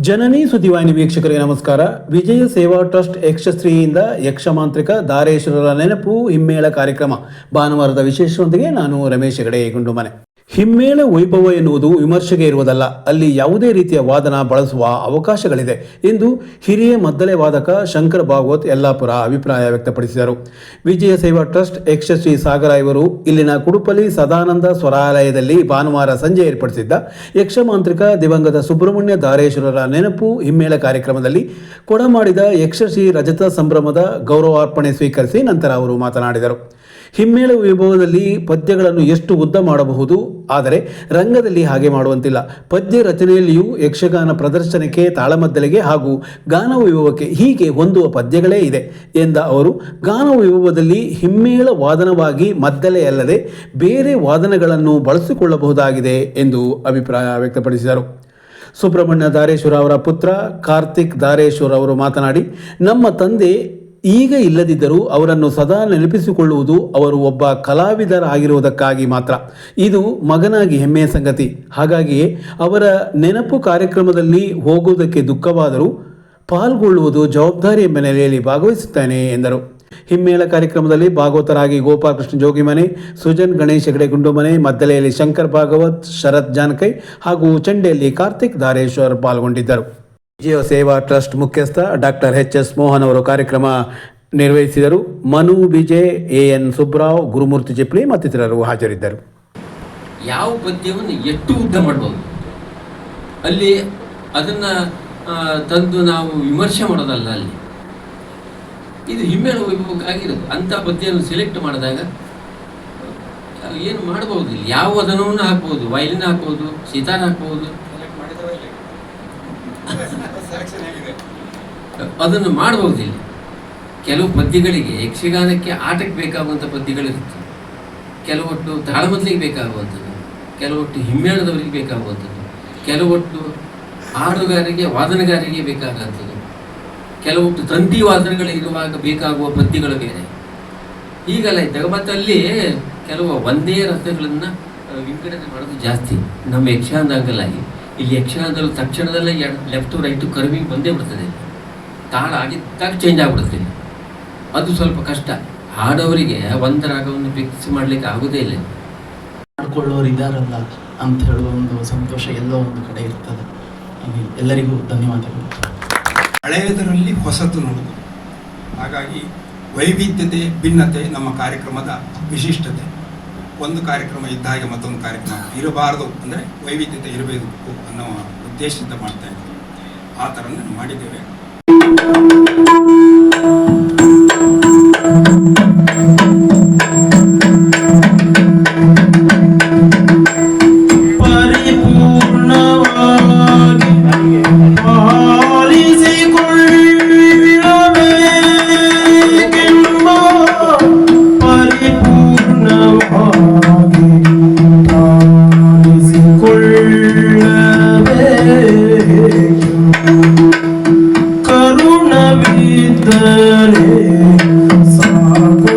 ಜನನಿ ಸುದ್ದಿವಾಹಿನಿ ವೀಕ್ಷಕರಿಗೆ ನಮಸ್ಕಾರ. ವಿಜಯ ಸೇವಾ ಟ್ರಸ್ಟ್ ಯಕ್ಷಶ್ರೀಯಿಂದ ಯಕ್ಷಮಾಂತ್ರಿಕ ದಾರೇಶ್ವರರ ನೆನಪು ಹಿಮ್ಮೇಳ ಕಾರ್ಯಕ್ರಮ ಭಾನುವಾರದ ವಿಶೇಷದೊಂದಿಗೆ ನಾನು ರಮೇಶ್ ಹೆಗಡೆ ಗುಂಡುಮನೆ. ಹಿಮ್ಮೇಳ ವೈಭವ ಎನ್ನುವುದು ವಿಮರ್ಶೆಗೆ ಇರುವುದಲ್ಲ, ಅಲ್ಲಿ ಯಾವುದೇ ರೀತಿಯ ವಾದನ ಬಳಸುವ ಅವಕಾಶಗಳಿದೆ ಎಂದು ಹಿರಿಯ ಮದ್ದಲೆ ವಾದಕ ಶಂಕರ ಭಾಗವತ್ ಯಲ್ಲಾಪುರ ಅಭಿಪ್ರಾಯ ವ್ಯಕ್ತಪಡಿಸಿದರು. ವಿಜಯ ಸೇವಾ ಟ್ರಸ್ಟ್ ಯಕ್ಷಶ್ರೀ ಸಾಗರ ಇವರು ಇಲ್ಲಿನ ಕುಡುಪಲ್ಲಿ ಸದಾನಂದ ಸ್ವರಾಲಯದಲ್ಲಿ ಭಾನುವಾರ ಸಂಜೆ ಏರ್ಪಡಿಸಿದ್ದ ಯಕ್ಷಮಾಂತ್ರಿಕ ದಿವಂಗತ ಸುಬ್ರಹ್ಮಣ್ಯ ದಾರೇಶ್ವರರ ನೆನಪು ಹಿಮ್ಮೇಳ ಕಾರ್ಯಕ್ರಮದಲ್ಲಿ ಕೊಡಮಾಡಿದ ಯಕ್ಷಶ್ರೀ ರಜತ ಸಂಭ್ರಮದ ಗೌರವಾರ್ಪಣೆ ಸ್ವೀಕರಿಸಿ ನಂತರ ಅವರು ಮಾತನಾಡಿದರು. ಹಿಮ್ಮೇಳ ವೈಭವದಲ್ಲಿ ಪದ್ಯಗಳನ್ನು ಎಷ್ಟು ಉದ್ದ ಮಾಡಬಹುದು, ಆದರೆ ರಂಗದಲ್ಲಿ ಹಾಗೆ ಮಾಡುವಂತಿಲ್ಲ. ಪದ್ಯ ರಚನೆಯಲ್ಲಿಯೂ ಯಕ್ಷಗಾನ ಪ್ರದರ್ಶನಕ್ಕೆ, ತಾಳಮದ್ದಲೆಗೆ ಹಾಗೂ ಗಾನ ವೈಭವಕ್ಕೆ ಹೀಗೆ ಹೊಂದುವ ಪದ್ಯಗಳೇ ಇದೆ ಎಂದ ಅವರು, ಗಾನ ವೈಭವದಲ್ಲಿ ಹಿಮ್ಮೇಳ ವಾದನವಾಗಿ ಮದ್ದಲೆಯಲ್ಲದೆ ಬೇರೆ ವಾದನಗಳನ್ನು ಬಳಸಿಕೊಳ್ಳಬಹುದಾಗಿದೆ ಎಂದು ಅಭಿಪ್ರಾಯ ವ್ಯಕ್ತಪಡಿಸಿದರು. ಸುಬ್ರಹ್ಮಣ್ಯ ದಾರೇಶ್ವರ ಅವರ ಪುತ್ರ ಕಾರ್ತಿಕ್ ದಾರೇಶ್ವರ ಅವರು ಮಾತನಾಡಿ, ನಮ್ಮ ತಂದೆ ಈಗ ಇಲ್ಲದಿದ್ದರೂ ಅವರನ್ನು ಸದಾ ನೆನಪಿಸಿಕೊಳ್ಳುವುದು ಅವರು ಒಬ್ಬ ಕಲಾವಿದರಾಗಿರುವುದಕ್ಕಾಗಿ ಮಾತ್ರ. ಇದು ಮಗನಾಗಿ ಹೆಮ್ಮೆಯ ಸಂಗತಿ. ಹಾಗಾಗಿಯೇ ಅವರ ನೆನಪು ಕಾರ್ಯಕ್ರಮದಲ್ಲಿ ಹೋಗುವುದಕ್ಕೆ ದುಃಖವಾದರೂ ಪಾಲ್ಗೊಳ್ಳುವುದು ಜವಾಬ್ದಾರಿ ಎಂಬ ನೆಲೆಯಲ್ಲಿ ಭಾಗವಹಿಸುತ್ತೇನೆ ಎಂದರು. ಹಿಮ್ಮೇಳ ಕಾರ್ಯಕ್ರಮದಲ್ಲಿ ಭಾಗವತರಾಗಿ ಗೋಪಾಲಕೃಷ್ಣ ಜೋಗಿಮನೆ, ಸುಜನ್ ಗಣೇಶ್ ಹೆಗಡೆ ಗುಂಡುಮನೆ, ಮದ್ದಲೆಯಲ್ಲಿ ಶಂಕರ್ ಭಾಗವತ್, ಶರತ್ ಜಾನಕೈ ಹಾಗೂ ಚಂಡೆಯಲ್ಲಿ ಕಾರ್ತಿಕ್ ದಾರೇಶ್ವರ್ ಪಾಲ್ಗೊಂಡಿದ್ದರು. ವಿಜಯ ಸೇವಾ ಟ್ರಸ್ಟ್ ಮುಖ್ಯಸ್ಥ ಡಾಕ್ಟರ್ ಎಚ್.ಎಸ್. ಮೋಹನ್ ಅವರು ಕಾರ್ಯಕ್ರಮ ನಿರ್ವಹಿಸಿದರು. ಮನು ವಿಜಯ್, ಎನ್ ಸುಬ್ರಾವ್, ಗುರುಮೂರ್ತಿ ಚಿಪ್ಲಿ ಮತ್ತಿತರರು ಹಾಜರಿದ್ದರು. ಯಾವ ಪದ್ಯವನ್ನು ಎಷ್ಟು ಉದ್ದ ಮಾಡ್ಬೋದು, ಅಲ್ಲಿ ಅದನ್ನು ತಂದು ನಾವು ವಿಮರ್ಶೆ ಮಾಡೋದಲ್ಲ. ಅಲ್ಲಿ ಇದು ಹಿಮ್ಮೇಳ ವೈಭವಕ್ಕಾಗಿರೋದು. ಅಂಥ ಪದ್ಯವನ್ನು ಸೆಲೆಕ್ಟ್ ಮಾಡಿದಾಗ ಏನು ಮಾಡ್ಬೋದು, ಇಲ್ಲಿ ಯಾವ ವದನವನ್ನು ಹಾಕ್ಬೋದು, ವಯಲಿನ್ ಹಾಕ್ಬೋದು, ಸಿತಾರ್ ಹಾಕ್ಬೋದು, ಅದನ್ನು ಮಾಡಬಹುದಿಲ್ಲ. ಕೆಲವು ಪದ್ಯಗಳಿಗೆ ಯಕ್ಷಗಾನಕ್ಕೆ ಆಟಕ್ಕೆ ಬೇಕಾಗುವಂಥ ಪದ್ಯಗಳಿರುತ್ತೆ, ಕೆಲವೊಟ್ಟು ತಾಳಮದ್ದಲೆಗೆ ಬೇಕಾಗುವಂಥದ್ದು, ಕೆಲವೊಟ್ಟು ಹಿಮ್ಮೇಳದವರಿಗೆ ಬೇಕಾಗುವಂಥದ್ದು, ಕೆಲವೊಟ್ಟು ಹಾಡುಗಾರರಿಗೆ ವಾದನಗಾರರಿಗೆ ಬೇಕಾಗುವಂಥದ್ದು, ಕೆಲವೊಟ್ಟು ತಂತಿ ವಾದನಗಳಿರುವಾಗ ಬೇಕಾಗುವ ಪದ್ಯಗಳು ಬೇರೆ. ಹೀಗೆಲ್ಲ ಇದ್ದಾಗ ಮತ್ತು ಅಲ್ಲಿ ಕೆಲವು ಒಂದೇ ರಸಗಳನ್ನು ವಿಂಗಡಣೆ ಮಾಡೋದು ಜಾಸ್ತಿ. ನಮ್ಮ ಯಕ್ಷಗಾನದಾಗಲಾಗಿ ಇಲ್ಲಿ ಯಕ್ಷಗಾನದಲ್ಲಿ ತಕ್ಷಣದಲ್ಲೇ ಲೆಫ್ಟು ರೈಟು ಕರ್ವಿಂಗ್ ಬಂದೇ ಬಿಡ್ತದೆ, ತಾಳ ಆಗಿದ್ದಾಗ ಚೇಂಜ್ ಆಗಿಬಿಡುತ್ತೆ. ಅದು ಸ್ವಲ್ಪ ಕಷ್ಟ. ಹಾಡೋರಿಗೆ ಒಂದು ರಾಗವನ್ನು ಫಿಕ್ಸ್ ಮಾಡಲಿಕ್ಕೆ ಆಗೋದೇ ಇಲ್ಲ. ಮಾಡ್ಕೊಳ್ಳೋರು ಇದ್ದಾರಲ್ಲ ಅಂತ ಹೇಳುವ ಒಂದು ಸಂತೋಷ ಎಲ್ಲೋ ಒಂದು ಕಡೆ ಇರ್ತದೆ. ಎಲ್ಲರಿಗೂ ಧನ್ಯವಾದಗಳು. ಹಳೆಯದರಲ್ಲಿ ಹೊಸತು ನೋಡುವುದು, ಹಾಗಾಗಿ ವೈವಿಧ್ಯತೆ, ಭಿನ್ನತೆ ನಮ್ಮ ಕಾರ್ಯಕ್ರಮದ ವಿಶಿಷ್ಟತೆ. ಒಂದು ಕಾರ್ಯಕ್ರಮ ಇದ್ದ ಹಾಗೆ ಮತ್ತೊಂದು ಕಾರ್ಯಕ್ರಮ ಇರಬಾರದು, ಅಂದರೆ ವೈವಿಧ್ಯತೆ ಇರಬೇಕು ಅನ್ನೋ ಉದ್ದೇಶದಿಂದ ಮಾಡ್ತಾ ಇದ್ದೀವಿ. ಆ ಥರನೇ ಮಾಡಿದ್ದೇವೆ. ಕರುಣವಿದ್ದರೆ ಸಾಕು.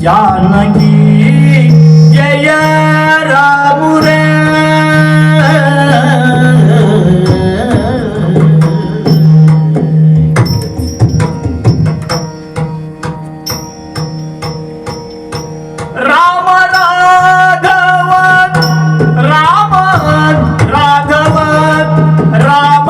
ಜಾನಕಿ ಜಯ ರಾಮುರೇ ರಾಮ ರಾಘವ ರಾಮ ರಾಘವ ರಾಮ